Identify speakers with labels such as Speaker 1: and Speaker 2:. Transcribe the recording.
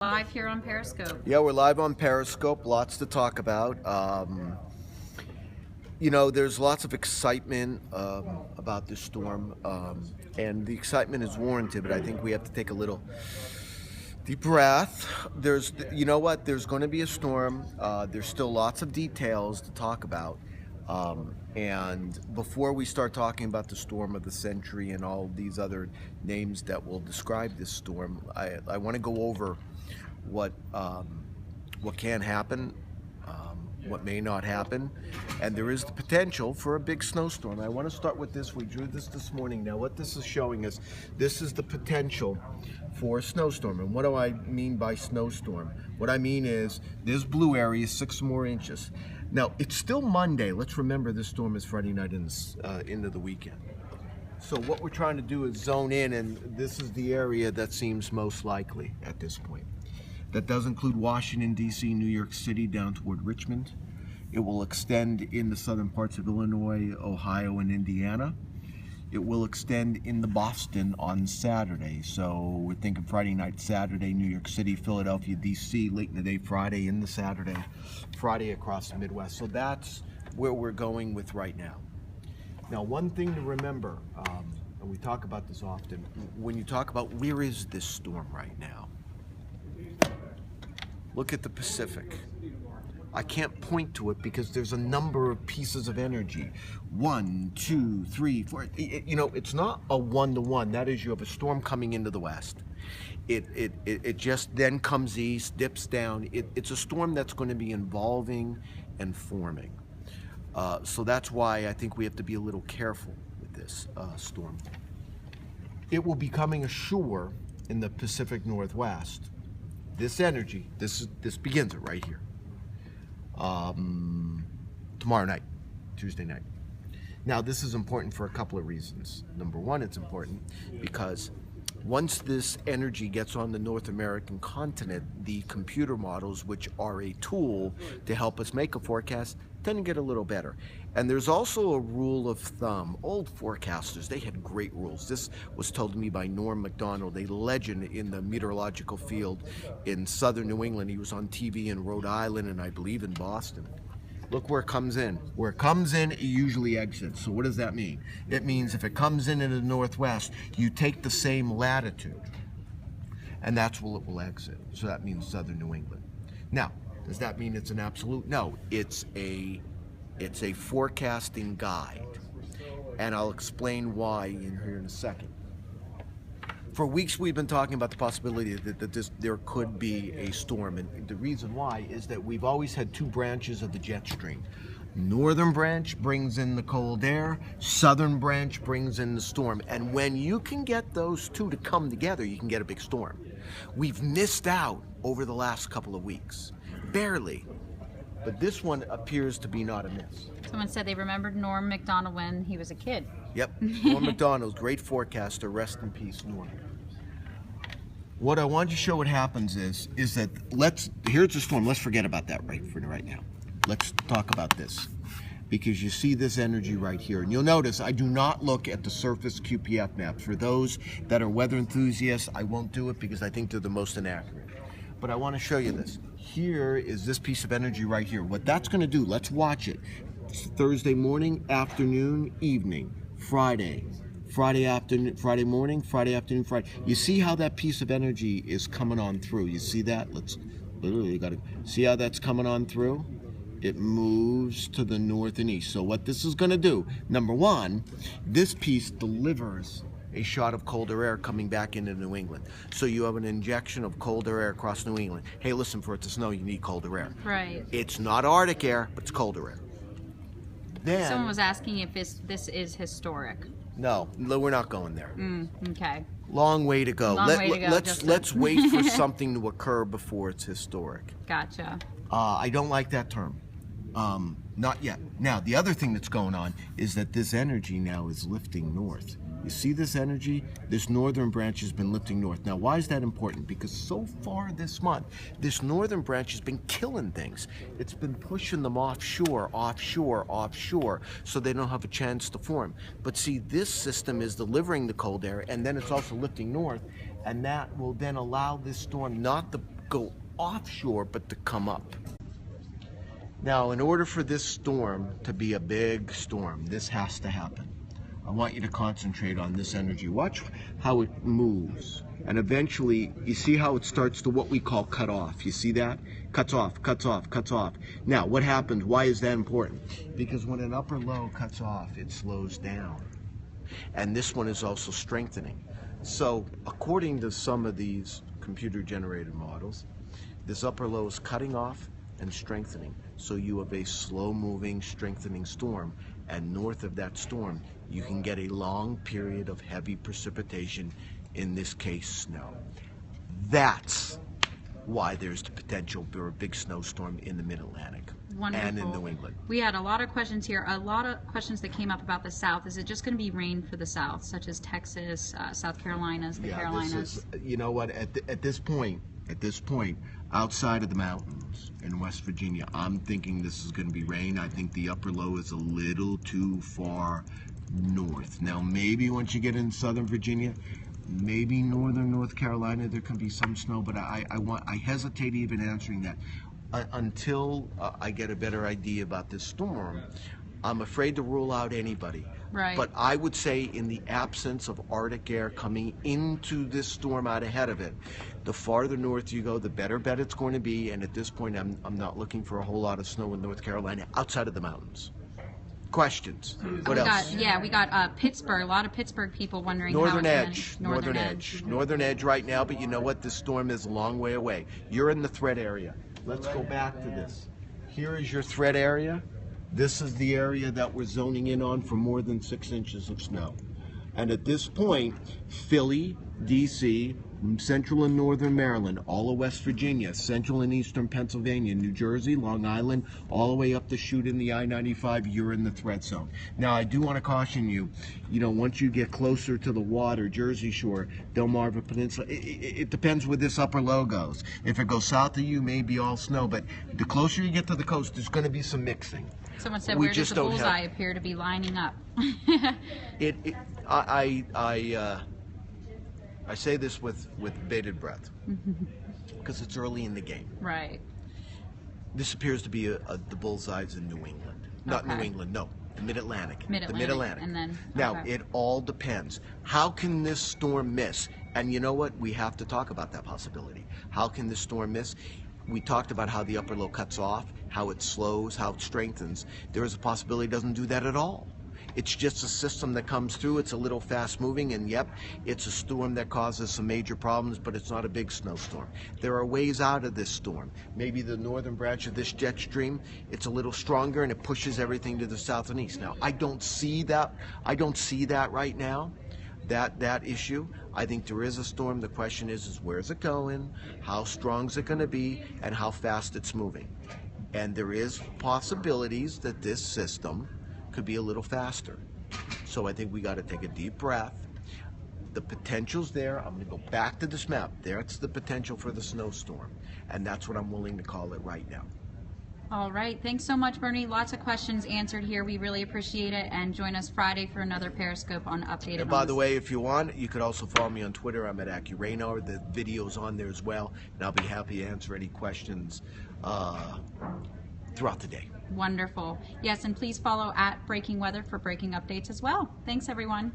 Speaker 1: Live here on Periscope.
Speaker 2: Yeah, we're live on Periscope. Lots to talk about. There's lots of excitement about this storm, and the excitement is warranted. But I think we have to take a little deep breath. There's going to be a storm. There's still lots of details to talk about. And before we start talking about the storm of the century and all these other names that will describe this storm, I want to go over what can happen, what may not happen, and there is the potential for a big snowstorm. I want to start with this. We drew this morning. Now, what this is showing us, this is the potential for a snowstorm. And what do I mean by snowstorm? What I mean is this blue area, 6 more inches. Now, it's still Monday. Let's remember this storm is Friday night into the weekend. So what we're trying to do is zone in, and this is the area that seems most likely at this point. That does include Washington, D.C., New York City, down toward Richmond. It will extend in the southern parts of Illinois, Ohio, and Indiana. It will extend into Boston on Saturday. So we're thinking Friday night, Saturday, New York City, Philadelphia, D.C., late in the day, Friday into Saturday, Friday across the Midwest. So that's where we're going with right now. Now, one thing to remember, and we talk about this often, when you talk about where is this storm right now, look at the Pacific. I can't point to it because there's a number of pieces of energy. 1, 2, 3, 4. It's not a one-to-one. That is, you have a storm coming into the west. It just then comes east, dips down. It's a storm that's going to be involving and forming. So that's why I think we have to be a little careful with this storm. It will be coming ashore in the Pacific Northwest. This energy, this begins it right here. Tomorrow night, Tuesday night. Now, this is important for a couple of reasons. Number one, it's important because once this energy gets on the North American continent, the computer models, which are a tool to help us make a forecast, tend to get a little better. And there's also a rule of thumb. Old forecasters, they had great rules. This was told to me by Norm Macdonald, a legend in the meteorological field in southern New England. He was on TV in Rhode Island and I believe in Boston. Look where it comes in. Where it comes in, it usually exits. So what does that mean? It means if it comes in the northwest, you take the same latitude, and that's where it will exit. So that means southern New England. Now, does that mean it's an absolute? No, it's a forecasting guide, and I'll explain why in here in a second. For weeks, we've been talking about the possibility that there could be a storm, and the reason why is that we've always had 2 branches of the jet stream. Northern branch brings in the cold air, southern branch brings in the storm, and when you can get those 2 to come together, you can get a big storm. We've missed out over the last couple of weeks, barely, but this one appears to be not a miss.
Speaker 1: Someone said they remembered Norm Macdonald when he was a kid.
Speaker 2: Yep, Norm Macdonald, great forecaster, rest in peace, Norm. What I want to show what happens is that here's the storm. Let's forget about that right now. Let's talk about this. Because you see this energy right here. And you'll notice I do not look at the surface QPF maps. For those that are weather enthusiasts, I won't do it because I think they're the most inaccurate. But I want to show you this. Here is this piece of energy right here. What that's going to do, let's watch it. It's Thursday morning, afternoon, evening, Friday afternoon, Friday morning, Friday afternoon, Friday. You see how that piece of energy is coming on through. You see that? Let's literally got to see how that's coming on through. It moves to the north and east. So what this is going to do, number one, this piece delivers a shot of colder air coming back into New England. So you have an injection of colder air across New England. Hey, listen, for it to snow, you need colder air.
Speaker 1: Right.
Speaker 2: It's not Arctic air, but it's colder air. Then,
Speaker 1: someone was asking if this is historic.
Speaker 2: No, we're not going there.
Speaker 1: Okay.
Speaker 2: Long way to go.
Speaker 1: Long way to go.
Speaker 2: Let's wait for something to occur before it's historic.
Speaker 1: Gotcha.
Speaker 2: I don't like that term. Not yet. Now, the other thing that's going on is that this energy now is lifting north. You see this energy? This northern branch has been lifting north. Now, why is that important? Because so far this month, this northern branch has been killing things. It's been pushing them offshore, so they don't have a chance to form. But see, this system is delivering the cold air, and then it's also lifting north, and that will then allow this storm not to go offshore, but to come up. Now, in order for this storm to be a big storm, this has to happen. I want you to concentrate on this energy. Watch how it moves. And eventually, you see how it starts to what we call cut off. You see that? Cuts off, cuts off, cuts off. Now, what happens? Why is that important? Because when an upper low cuts off, it slows down. And this one is also strengthening. So, according to some of these computer-generated models, this upper low is cutting off and strengthening. So you have a slow-moving, strengthening storm. And north of that storm, you can get a long period of heavy precipitation, in this case, snow. That's why there's the potential for a big snowstorm in the Mid-Atlantic and in New England.
Speaker 1: We had a lot of questions here, a lot of questions that came up about the South. Is it just going to be rain for the South, such as Texas, South Carolinas, the Carolinas?
Speaker 2: You know what, at this point, outside of the mountains in West Virginia, I'm thinking this is going to be rain. I think the upper low is a little too far north. Now, maybe once you get in Southern Virginia, maybe northern North Carolina, there can be some snow, but I hesitate even answering that until I get a better idea about this storm. I'm afraid to rule out anybody.
Speaker 1: Right.
Speaker 2: But I would say in the absence of Arctic air coming into this storm out ahead of it, the farther north you go, the better bet it's going to be. And at this point, I'm not looking for a whole lot of snow in North Carolina outside of the mountains. Questions? What else?
Speaker 1: We got Pittsburgh. A lot of Pittsburgh people wondering
Speaker 2: Northern
Speaker 1: how
Speaker 2: edge. Northern edge right now, but you know what? This storm is a long way away. You're in the threat area. Let's go back to this. Here is your threat area. This is the area that we're zoning in on for more than 6 inches of snow. And at this point, Philly, D.C., central and northern Maryland, all of West Virginia, central and eastern Pennsylvania, New Jersey, Long Island, all the way up the chute in the I-95, you're in the threat zone. Now, I do want to caution you, once you get closer to the water, Jersey Shore, Delmarva Peninsula, it depends where this upper low goes. If it goes south of you, maybe all snow, but the closer you get to the coast, there's going to be some mixing.
Speaker 1: Someone said, where does the bullseye appear to be lining up?
Speaker 2: I say this with bated breath because it's early in the game.
Speaker 1: Right.
Speaker 2: This appears to be the bullseyes in New England. Not New England, no. The Mid-Atlantic.
Speaker 1: The Mid-Atlantic. And then,
Speaker 2: now, it all depends. How can this storm miss? And you know what? We have to talk about that possibility. How can this storm miss? We talked about how the upper low cuts off, how it slows, how it strengthens. There is a possibility it doesn't do that at all. It's just a system that comes through. It's a little fast moving, and yep, it's a storm that causes some major problems, but it's not a big snowstorm. There are ways out of this storm. Maybe the northern branch of this jet stream, it's a little stronger and it pushes everything to the south and east. Now, I don't see that right now, that issue. I think there is a storm. The question is where's it going, how strong is it going to be, and how fast it's moving. And there is possibilities that this system could be a little faster. So I think we got to take a deep breath. The potential's there. I'm going to go back to this map. That's the potential for the snowstorm. And that's what I'm willing to call it right now.
Speaker 1: All right. Thanks so much, Bernie. Lots of questions answered here. We really appreciate it. And join us Friday for another Periscope on Updated.
Speaker 2: And by the way, if you want, you could also follow me on Twitter. I'm at AccuRayno. The video's on there as well. And I'll be happy to answer any questions throughout the day.
Speaker 1: Wonderful. Yes, and please follow at Breaking Weather for breaking updates as well. Thanks, everyone.